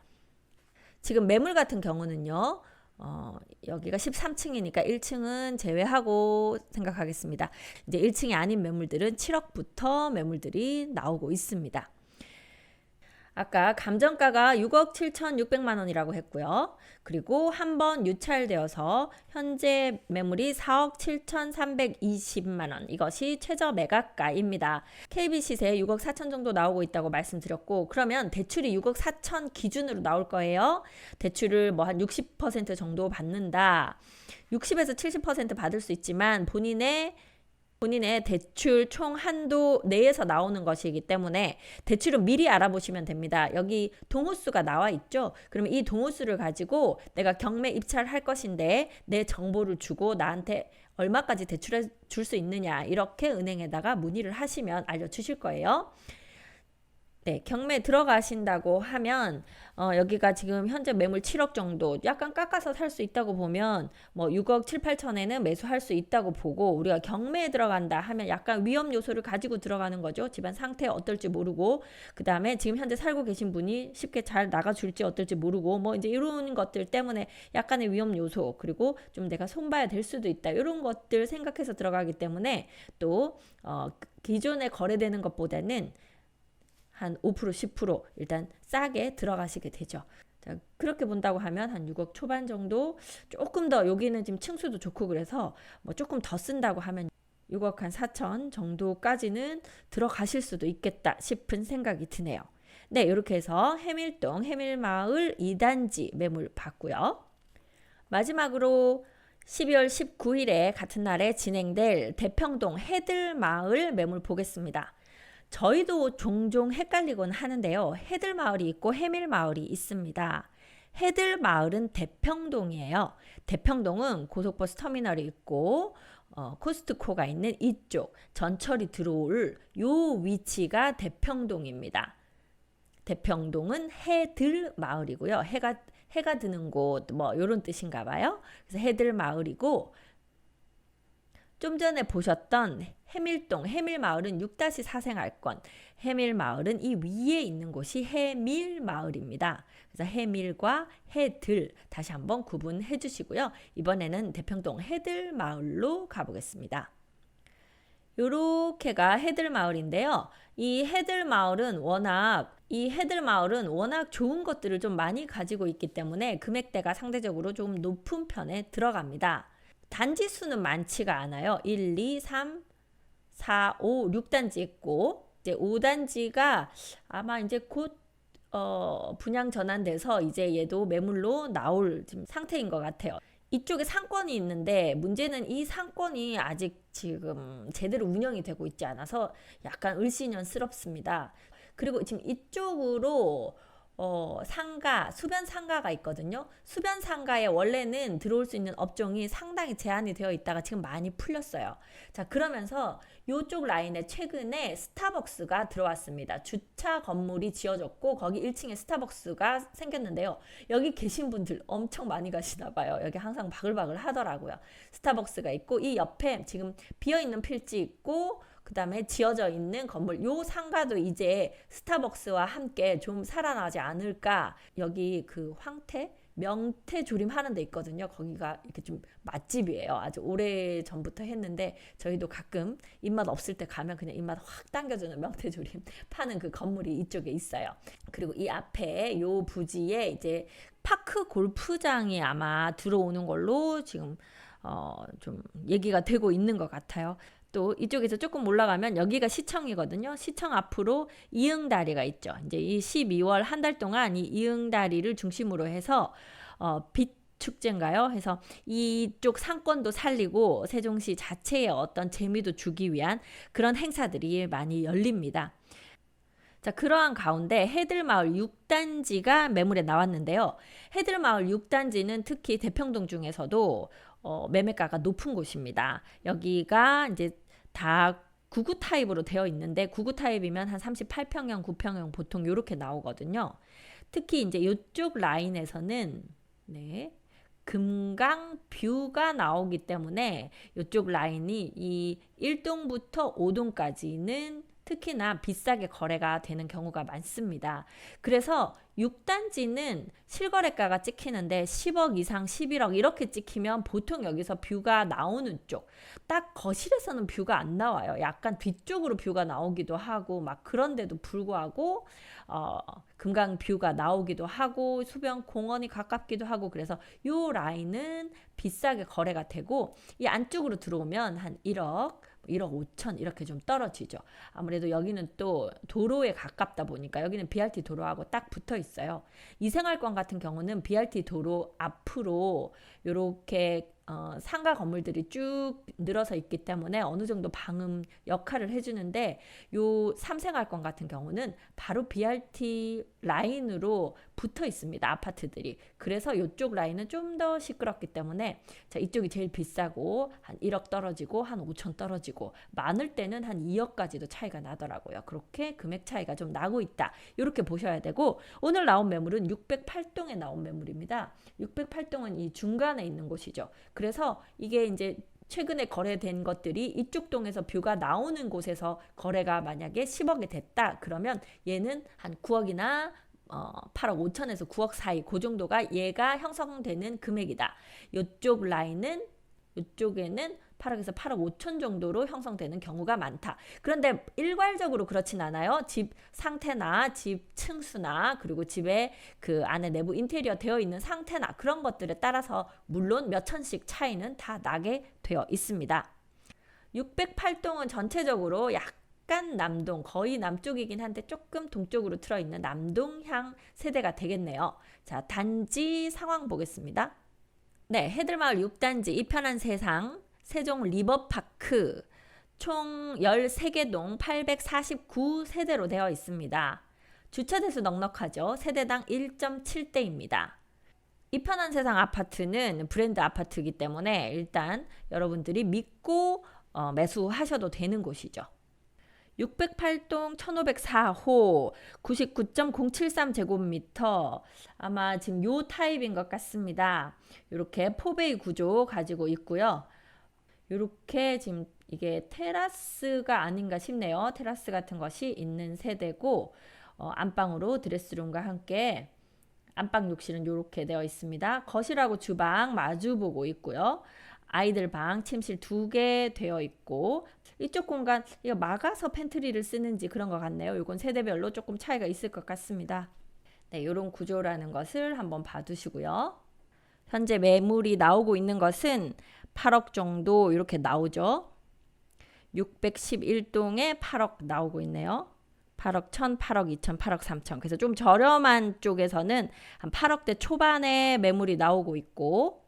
지금 매물 같은 경우는요. 여기가 13층이니까 1층은 제외하고 생각하겠습니다. 이제 1층이 아닌 매물들은 7억부터 매물들이 나오고 있습니다. 아까 감정가가 6억 7,600만 원이라고 했고요. 그리고 한번 유찰되어서 현재 매물이 4억 7,320만 원. 이것이 최저 매각가입니다. KB 시세 6억 4천 정도 나오고 있다고 말씀드렸고, 그러면 대출이 6억 4천 기준으로 나올 거예요. 대출을 뭐 한 60% 정도 받는다. 60에서 70% 받을 수 있지만 본인의 대출 총 한도 내에서 나오는 것이기 때문에 대출은 미리 알아보시면 됩니다. 여기 동호수가 나와 있죠. 그러면 이 동호수를 가지고 내가 경매 입찰할 것인데 내 정보를 주고 나한테 얼마까지 대출해 줄 수 있느냐, 이렇게 은행에다가 문의를 하시면 알려주실 거예요. 네, 경매 들어가신다고 하면 여기가 지금 현재 매물 7억 정도 약간 깎아서 살 수 있다고 보면 뭐 6억 7, 8천에는 매수할 수 있다고 보고, 우리가 경매에 들어간다 하면 약간 위험 요소를 가지고 들어가는 거죠. 집안 상태 어떨지 모르고, 그 다음에 지금 현재 살고 계신 분이 쉽게 잘 나가줄지 어떨지 모르고, 뭐 이제 이런 것들 때문에 약간의 위험 요소, 그리고 좀 내가 손봐야 될 수도 있다, 이런 것들 생각해서 들어가기 때문에 또 기존에 거래되는 것보다는 한 5%, 10% 일단 싸게 들어가시게 되죠. 자, 그렇게 본다고 하면 한 6억 초반 정도, 조금 더 여기는 지금 층수도 좋고 그래서 뭐 조금 더 쓴다고 하면 6억 한 4천 정도까지는 들어가실 수도 있겠다 싶은 생각이 드네요. 네, 이렇게 해서 해밀동 해밀마을 2단지 매물 봤고요. 마지막으로 12월 19일에 같은 날에 진행될 대평동 해들마을 매물 보겠습니다. 저희도 종종 헷갈리곤 하는데요. 해들마을이 있고 해밀마을이 있습니다. 해들마을은 대평동이에요. 대평동은 고속버스 터미널이 있고 코스트코가 있는 이쪽 전철이 들어올 요 위치가 대평동입니다. 대평동은 해들마을이고요. 해가 드는 곳 뭐 이런 뜻인가 봐요. 그래서 해들마을이고, 좀 전에 보셨던 해밀동, 해밀마을은 6-4 생활권, 해밀마을은 이 위에 있는 곳이 해밀마을입니다. 그래서 해밀과 해들 다시 한번 구분해 주시고요. 이번에는 대평동 해들마을로 가보겠습니다. 요렇게가 해들마을인데요. 이 해들마을은 워낙 좋은 것들을 좀 많이 가지고 있기 때문에 금액대가 상대적으로 좀 높은 편에 들어갑니다. 단지 수는 많지가 않아요. 1, 2, 3, 4, 5, 6단지 있고, 이제 5단지가 아마 이제 곧 분양 전환돼서 이제 얘도 매물로 나올 지금 상태인 것 같아요. 이쪽에 상권이 있는데 문제는 이 상권이 아직 지금 제대로 운영이 되고 있지 않아서 약간 을씨년스럽습니다. 그리고 지금 이쪽으로 수변 상가가 있거든요. 수변 상가에 원래는 들어올 수 있는 업종이 상당히 제한이 되어 있다가 지금 많이 풀렸어요. 자, 그러면서 이쪽 라인에 최근에 스타벅스가 들어왔습니다. 주차 건물이 지어졌고 거기 1층에 스타벅스가 생겼는데요. 여기 계신 분들 엄청 많이 가시나 봐요. 여기 항상 바글바글 하더라고요. 스타벅스가 있고 이 옆에 지금 비어있는 필지 있고, 그 다음에 지어져 있는 건물, 요 상가도 이제 스타벅스와 함께 좀 살아나지 않을까. 여기 그 명태 조림 하는 데 있거든요. 거기가 이렇게 좀 맛집이에요. 아주 오래 전부터 했는데 저희도 가끔 입맛 없을 때 가면 그냥 입맛 확 당겨주는 명태 조림 파는 그 건물이 이쪽에 있어요. 그리고 이 앞에 요 부지에 이제 파크 골프장이 아마 들어오는 걸로 지금 좀 얘기가 되고 있는 것 같아요. 또 이쪽에서 조금 올라가면 여기가 시청이거든요. 시청 앞으로 이응다리가 있죠. 이제 이 12월 한 달 동안 이 이응다리를 중심으로 해서 빛 축제인가요? 해서 이쪽 상권도 살리고 세종시 자체의 어떤 재미도 주기 위한 그런 행사들이 많이 열립니다. 자, 그러한 가운데 해들마을 6단지가 매물에 나왔는데요. 해들마을 6단지는 특히 대평동 중에서도 매매가가 높은 곳입니다. 여기가 이제 다 99 타입으로 되어 있는데 99 타입이면 한 38평형, 9평형 보통 이렇게 나오거든요. 특히 이제 이쪽 라인에서는 금강 뷰가 나오기 때문에 이쪽 라인이 이 1동부터 5동까지는 특히나 비싸게 거래가 되는 경우가 많습니다. 그래서 6단지는 실거래가가 찍히는데 10억 이상 11억 이렇게 찍히면 보통 여기서 뷰가 나오는 쪽, 딱 거실에서는 뷰가 안 나와요. 약간 뒤쪽으로 뷰가 나오기도 하고 막 그런데도 불구하고 금강 뷰가 나오기도 하고 수변 공원이 가깝기도 하고, 그래서 요 라인은 비싸게 거래가 되고 이 안쪽으로 들어오면 한 1억 5천 이렇게 좀 떨어지죠. 아무래도 여기는 또 도로에 가깝다 보니까 여기는 BRT 도로하고 딱 붙어 있어요. 이생활권 같은 경우는 BRT 도로 앞으로 이렇게 상가 건물들이 쭉 늘어서 있기 때문에 어느 정도 방음 역할을 해주는데 요 삼생활권 같은 경우는 바로 BRT 라인으로 붙어 있습니다. 아파트들이. 그래서 이쪽 라인은 좀 더 시끄럽기 때문에 자, 이쪽이 제일 비싸고 한 1억 떨어지고 한 5천 떨어지고 많을 때는 한 2억까지도 차이가 나더라고요. 그렇게 금액 차이가 좀 나고 있다. 이렇게 보셔야 되고 오늘 나온 매물은 608동에 나온 매물입니다. 608동은 이 중간에 있는 곳이죠. 그래서 이게 이제 최근에 거래된 것들이 이쪽 동에서 뷰가 나오는 곳에서 거래가 만약에 10억이 됐다. 그러면 얘는 한 9억이나 8억 5천에서 9억 사이 그 정도가 얘가 형성되는 금액이다. 이쪽 라인은 이쪽에는 8억에서 8억 5천 정도로 형성되는 경우가 많다. 그런데 일괄적으로 그렇진 않아요. 집 상태나 집 층수나 그리고 집에 그 안에 내부 인테리어 되어 있는 상태나 그런 것들에 따라서 물론 몇 천씩 차이는 다 나게 되어 있습니다. 608동은 전체적으로 약간 남동, 거의 남쪽이긴 한데 조금 동쪽으로 틀어있는 남동향 세대가 되겠네요. 자, 단지 상황 보겠습니다. 네, 해들마을 6단지 이편한 세상 세종 리버파크 총 13개 동 849세대로 되어 있습니다. 주차대수 넉넉하죠. 세대당 1.7대입니다. 이편한 세상 아파트는 브랜드 아파트이기 때문에 일단 여러분들이 믿고 매수하셔도 되는 곳이죠. 608동 1504호 99.073제곱미터 아마 지금 요 타입인 것 같습니다. 이렇게 포베이 구조 가지고 있고요. 이렇게 지금 이게 테라스가 아닌가 싶네요. 테라스 같은 것이 있는 세대고 안방으로 드레스룸과 함께 안방 욕실은 이렇게 되어 있습니다. 거실하고 주방 마주 보고 있고요. 아이들 방, 침실 2개 되어 있고 이쪽 공간 이거 막아서 팬트리를 쓰는지 그런 것 같네요. 이건 세대별로 조금 차이가 있을 것 같습니다. 네, 이런 구조라는 것을 한번 봐두시고요. 현재 매물이 나오고 있는 것은 8억 정도 이렇게 나오죠. 611동에 8억 나오고 있네요. 8억 1000, 8억 2000, 8억 3000. 그래서 좀 저렴한 쪽에서는 한 8억대 초반에 매물이 나오고 있고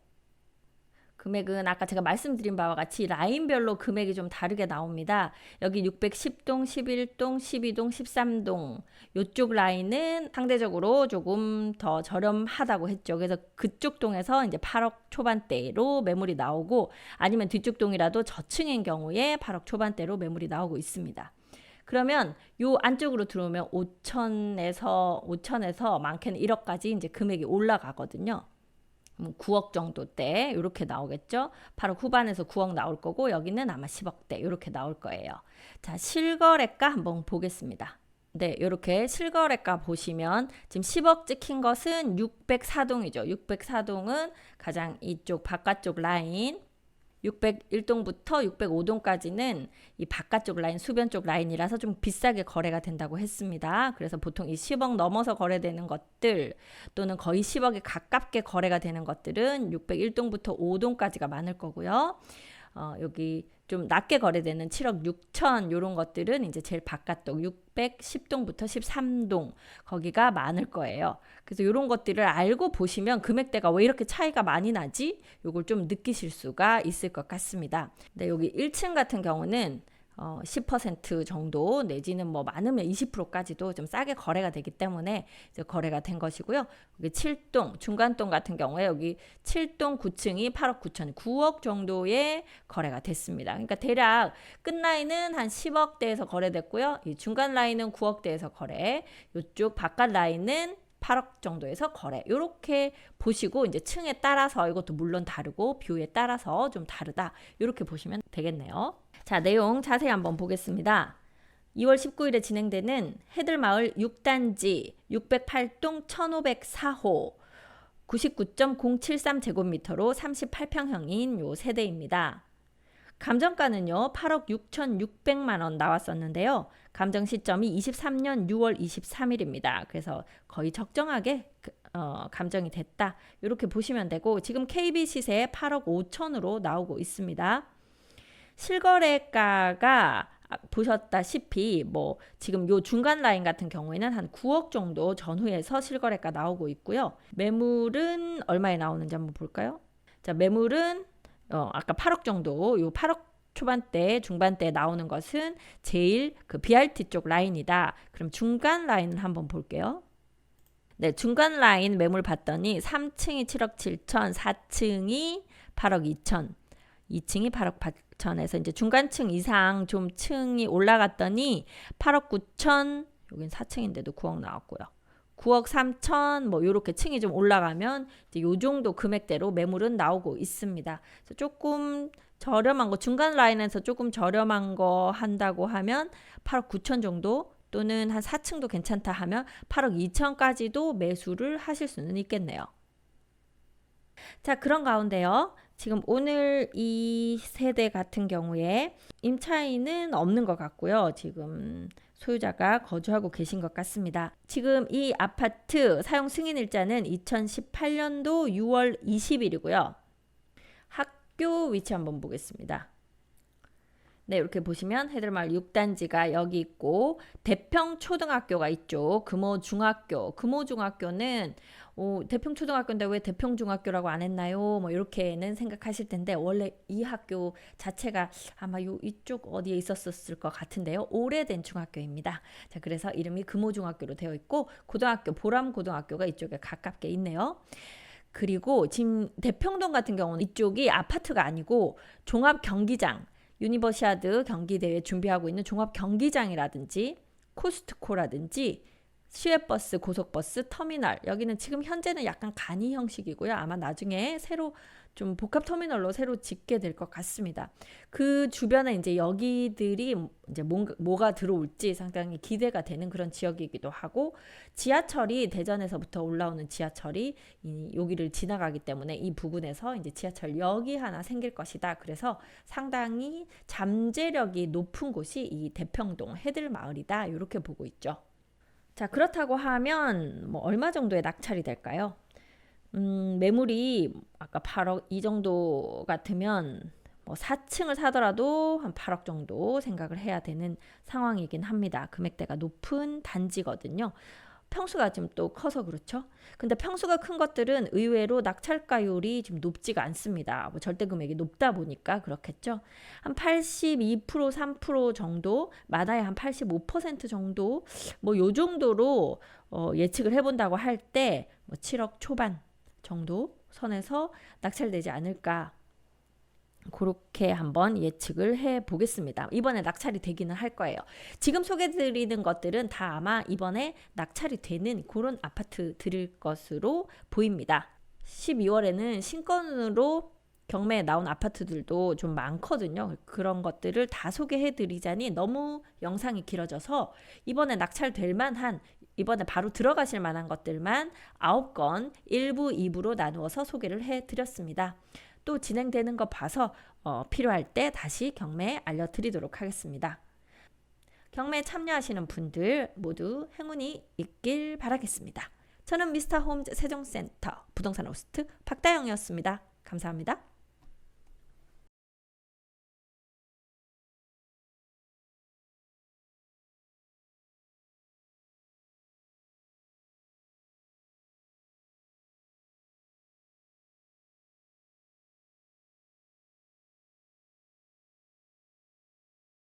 금액은 아까 제가 말씀드린 바와 같이 라인별로 금액이 좀 다르게 나옵니다. 여기 610동, 11동, 12동, 13동 이쪽 라인은 상대적으로 조금 더 저렴하다고 했죠. 그래서 그쪽 동에서 이제 8억 초반대로 매물이 나오고 아니면 뒤쪽 동이라도 저층인 경우에 8억 초반대로 매물이 나오고 있습니다. 그러면 요 안쪽으로 들어오면 5천에서 많게는 1억까지 이제 금액이 올라가거든요. 9억 정도대 이렇게 나오겠죠. 8억 후반에서 9억 나올 거고 여기는 아마 10억대 이렇게 나올 거예요. 자, 실거래가 한번 보겠습니다. 네, 이렇게 실거래가 보시면 지금 10억 찍힌 것은 604동이죠. 604동은 가장 이쪽 바깥쪽 라인 601동부터 605동까지는 이 바깥쪽 라인, 수변 쪽 라인이라서 좀 비싸게 거래가 된다고 했습니다. 그래서 보통 이 10억 넘어서 거래되는 것들 또는 거의 10억에 가깝게 거래가 되는 것들은 601동부터 5동까지가 많을 거고요. 여기 좀 낮게 거래되는 7억 6천 이런 것들은 이제 제일 바깥쪽 610동부터 13동 거기가 많을 거예요. 그래서 이런 것들을 알고 보시면 금액대가 왜 이렇게 차이가 많이 나지? 이걸 좀 느끼실 수가 있을 것 같습니다. 근데 여기 1층 같은 경우는 10% 정도 내지는 뭐 많으면 20%까지도 좀 싸게 거래가 되기 때문에 이제 거래가 된 것이고요. 여기 7동, 중간동 같은 경우에 여기 7동 9층이 8억 9천, 9억 정도의 거래가 됐습니다. 그러니까 대략 끝 라인은 한 10억대에서 거래됐고요. 이 중간 라인은 9억대에서 거래, 이쪽 바깥 라인은 8억 정도에서 거래. 이렇게 보시고 이제 층에 따라서 이것도 물론 다르고 뷰에 따라서 좀 다르다. 이렇게 보시면 되겠네요. 자, 내용 자세히 한번 보겠습니다. 2월 19일에 진행되는 해들마을 6단지 608동 1504호 99.073제곱미터로 38평형인 요 세대입니다. 감정가는요 8억 6,600만 원 나왔었는데요. 감정 시점이 23년 6월 23일입니다. 그래서 거의 적정하게 감정이 됐다. 이렇게 보시면 되고 지금 KB 시세 8억 5천으로 나오고 있습니다. 실거래가가 보셨다시피 뭐 지금 요 중간 라인 같은 경우에는 한 9억 정도 전후에서 실거래가 나오고 있고요. 매물은 얼마에 나오는지 한번 볼까요? 자, 매물은 아까 8억 정도, 요 8억 초반대, 중반대 나오는 것은 제일 그 BRT 쪽 라인이다. 그럼 중간 라인을 한번 볼게요. 네, 중간 라인 매물 봤더니 3층이 7억 7천, 4층이 8억 2천, 2층이 8억 8천에서 이제 중간층 이상 좀 층이 올라갔더니 8억 9천, 여긴 4층인데도 9억 나왔고요. 9억 3천 뭐 요렇게 층이 좀 올라가면 이제 요 정도 금액대로 매물은 나오고 있습니다. 그래서 조금 저렴한 거 중간 라인에서 조금 저렴한 거 한다고 하면 8억 9천 정도 또는 한 4층도 괜찮다 하면 8억 2천까지도 매수를 하실 수는 있겠네요. 자, 그런 가운데요. 지금 오늘 이 세대 같은 경우에 임차인은 없는 것 같고요. 지금 소유자가 거주하고 계신 것 같습니다. 지금 이 아파트 사용 승인일자는 2018년도 6월 20일이고요. 학교 위치 한번 보겠습니다. 네, 이렇게 보시면 해들마을 6단지가 여기 있고 대평초등학교가 있죠. 금호중학교. 금호중학교는 대평초등학교인데 왜 대평중학교라고 안 했나요? 뭐 이렇게는 생각하실 텐데 원래 이 학교 자체가 아마 이쪽 어디에 있었을 것 같은데요. 오래된 중학교입니다. 자, 그래서 이름이 금호중학교로 되어 있고 고등학교 보람고등학교가 이쪽에 가깝게 있네요. 그리고 지금 대평동 같은 경우는 이쪽이 아파트가 아니고 종합경기장 유니버시아드 경기대회 준비하고 있는 종합경기장이라든지 코스트코라든지 시외버스, 고속버스, 터미널 여기는 지금 현재는 약간 간이 형식이고요. 아마 나중에 새로 좀 복합 터미널로 새로 짓게 될 것 같습니다. 그 주변에 이제 여기들이 이제 뭐가 들어올지 상당히 기대가 되는 그런 지역이기도 하고 지하철이 대전에서부터 올라오는 지하철이 여기를 지나가기 때문에 이 부근에서 이제 지하철역이 하나 생길 것이다. 그래서 상당히 잠재력이 높은 곳이 이 대평동 해들마을이다. 이렇게 보고 있죠. 자, 그렇다고 하면 뭐 얼마 정도의 낙찰이 될까요? 매물이 아까 8억 이 정도 같으면 뭐 4층을 사더라도 한 8억 정도 생각을 해야 되는 상황이긴 합니다. 금액대가 높은 단지거든요. 평수가 좀 또 커서 그렇죠. 근데 평수가 큰 것들은 의외로 낙찰가율이 좀 높지가 않습니다. 뭐 절대 금액이 높다 보니까 그렇겠죠. 한 82%, 3% 정도, 마다야 한 85% 정도, 뭐 요 정도로 예측을 해본다고 할 때 뭐 7억 초반 정도 선에서 낙찰되지 않을까. 그렇게 한번 예측을 해 보겠습니다. 이번에 낙찰이 되기는 할 거예요. 지금 소개드리는 것들은 다 아마 이번에 낙찰이 되는 그런 아파트들일 것으로 보입니다. 12월에는 신건으로 경매에 나온 아파트들도 좀 많거든요. 그런 것들을 다 소개해 드리자니 너무 영상이 길어져서 이번에 낙찰될 만한 이번에 바로 들어가실 만한 것들만 9건 1부, 2부로 나누어서 소개를 해 드렸습니다. 또 진행되는 거 봐서 필요할 때 다시 경매에 알려드리도록 하겠습니다. 경매에 참여하시는 분들 모두 행운이 있길 바라겠습니다. 저는 미스터 홈즈 세종센터 부동산 호스트 박다영이었습니다. 감사합니다.